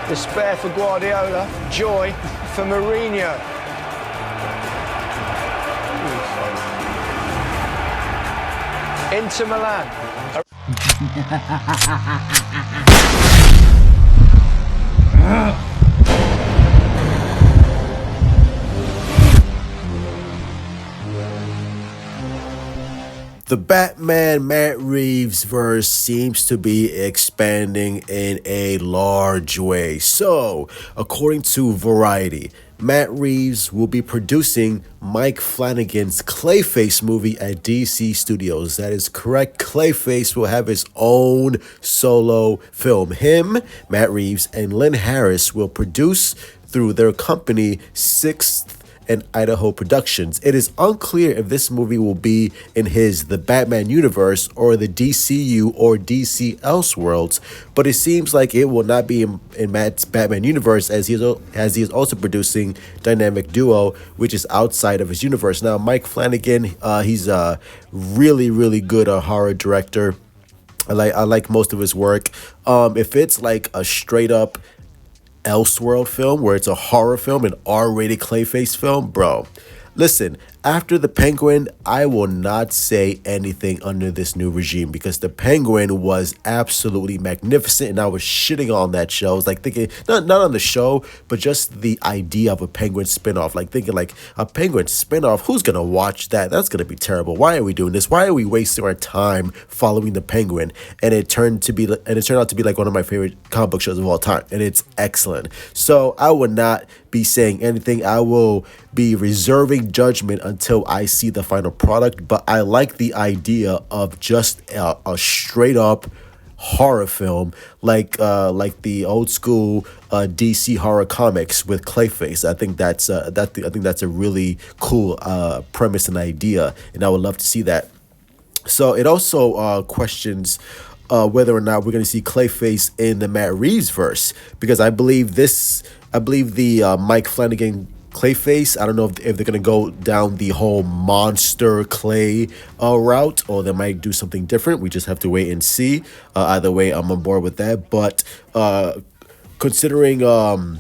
Despair for Guardiola. Joy for Mourinho. Inter Milan. The Batman Matt Reeves verse seems to be expanding in a large way. So, according to Variety, Matt Reeves will be producing Mike Flanagan's Clayface movie at DC Studios. That is correct. Clayface will have his own solo film. Him, Matt Reeves, and Lynn Harris will produce through their company Sixth and Idaho Productions. It is unclear if this movie will be in the Batman universe or the DCU or DC Elseworlds, but it seems like it will not be in Matt's Batman universe as he is also producing Dynamic Duo, which is outside of his universe. Now, Mike Flanagan, he's a really good horror director. I like most of his work. If it's like a straight up Elseworld film where it's a horror film, an R-rated Clayface film, bro. Listen, after the Penguin, I will not say anything under this new regime because the Penguin was absolutely magnificent and I was shitting on that show. I was like thinking, not on the show, but just the idea of a Penguin spinoff. Like thinking like a Penguin spinoff, who's going to watch that? That's going to be terrible. Why are we doing this? Why are we wasting our time following the Penguin? And it turned out to be like one of my favorite comic book shows of all time. And it's excellent. So I would not be saying anything. I will be reserving judgment until I see the final product, but I like the idea of just a straight up horror film like the old school DC horror comics with Clayface. I think that's a really cool premise and idea, and I would love to see that. So it also questions whether or not we're going to see Clayface in the Matt Reeves verse, because I believe the Mike Flanagan Clayface, I don't know if they're going to go down the whole monster clay route, or they might do something different. We just have to wait and see. Either way, I'm on board with that. But considering the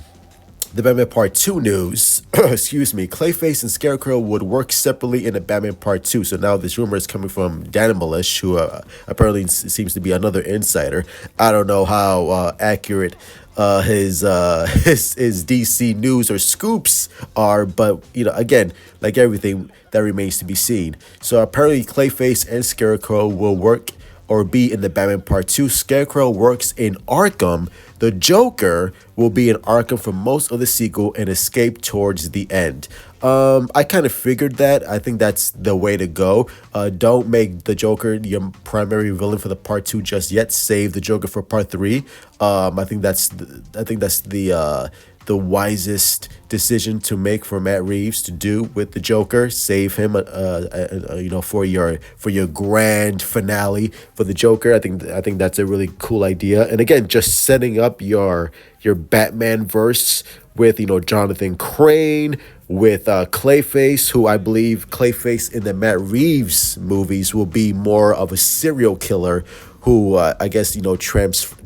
Batman Part 2 news, excuse me, Clayface and Scarecrow would work separately in the Batman Part 2. So now this rumor is coming from Dan Milish, who apparently seems to be another insider. I don't know how accurate his DC news or scoops are, but again, like everything, that remains to be seen. So apparently Clayface and Scarecrow will work or be in the Batman Part 2. Scarecrow works in Arkham. The Joker will be in Arkham for most of the sequel and escape towards the end. I kind of figured that. I think that's the way to go. Don't make the Joker your primary villain for the Part 2 just yet. Save the Joker for Part 3. I think that's the wisest decision to make for Matt Reeves to do with the Joker. Save him, for your grand finale for the Joker. I think that's a really cool idea. And again, just setting up your Batman verse with Jonathan Crane, with Clayface, who I believe Clayface in the Matt Reeves movies will be more of a serial killer who I guess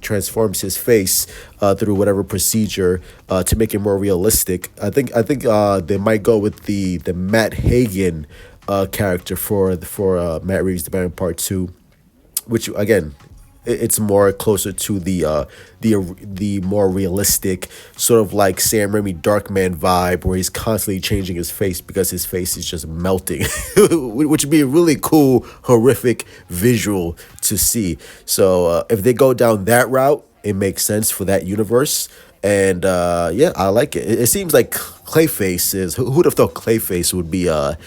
transforms his face through whatever procedure to make it more realistic. I think they might go with the Matt Hagen character for Matt Reeves' The Batman Part 2, which again, it's more closer to the more realistic sort of like Sam Raimi Darkman vibe, where he's constantly changing his face because his face is just melting, which would be a really cool, horrific visual to see. So if they go down that route, it makes sense for that universe. And yeah, I like it. It seems like Clayface is. Who would have thought Clayface would be the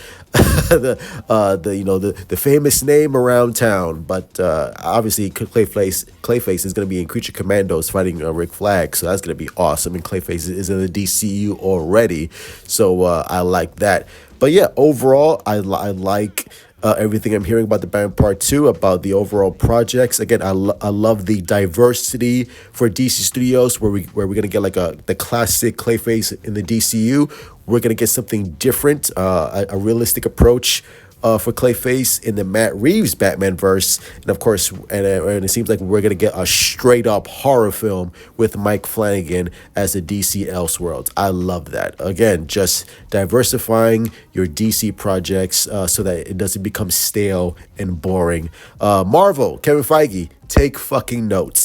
famous name around town? But obviously, Clayface is going to be in Creature Commandos fighting Rick Flag, so that's going to be awesome. And Clayface is in the DCU already, so I like that. But yeah, overall, I like everything I'm hearing about the Batman Part 2, about the overall projects. Again, I love the diversity for DC Studios, where we're going to get like the classic Clayface in the DCU. We're going to get something different, a realistic approach for Clayface in the Matt Reeves Batman verse, and of course, and it seems like we're gonna get a straight up horror film with Mike Flanagan as the DC Elseworlds. I love that. Again, just diversifying your DC projects so that it doesn't become stale and boring. Marvel, Kevin Feige, take fucking notes.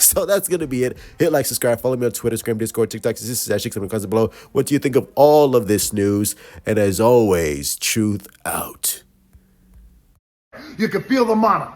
So that's going to be it. Hit like, subscribe, follow me on Twitter, Instagram, Discord, TikTok. This is Ashik. Some comments below. What do you think of all of this news? And as always, truth out. You can feel the mana.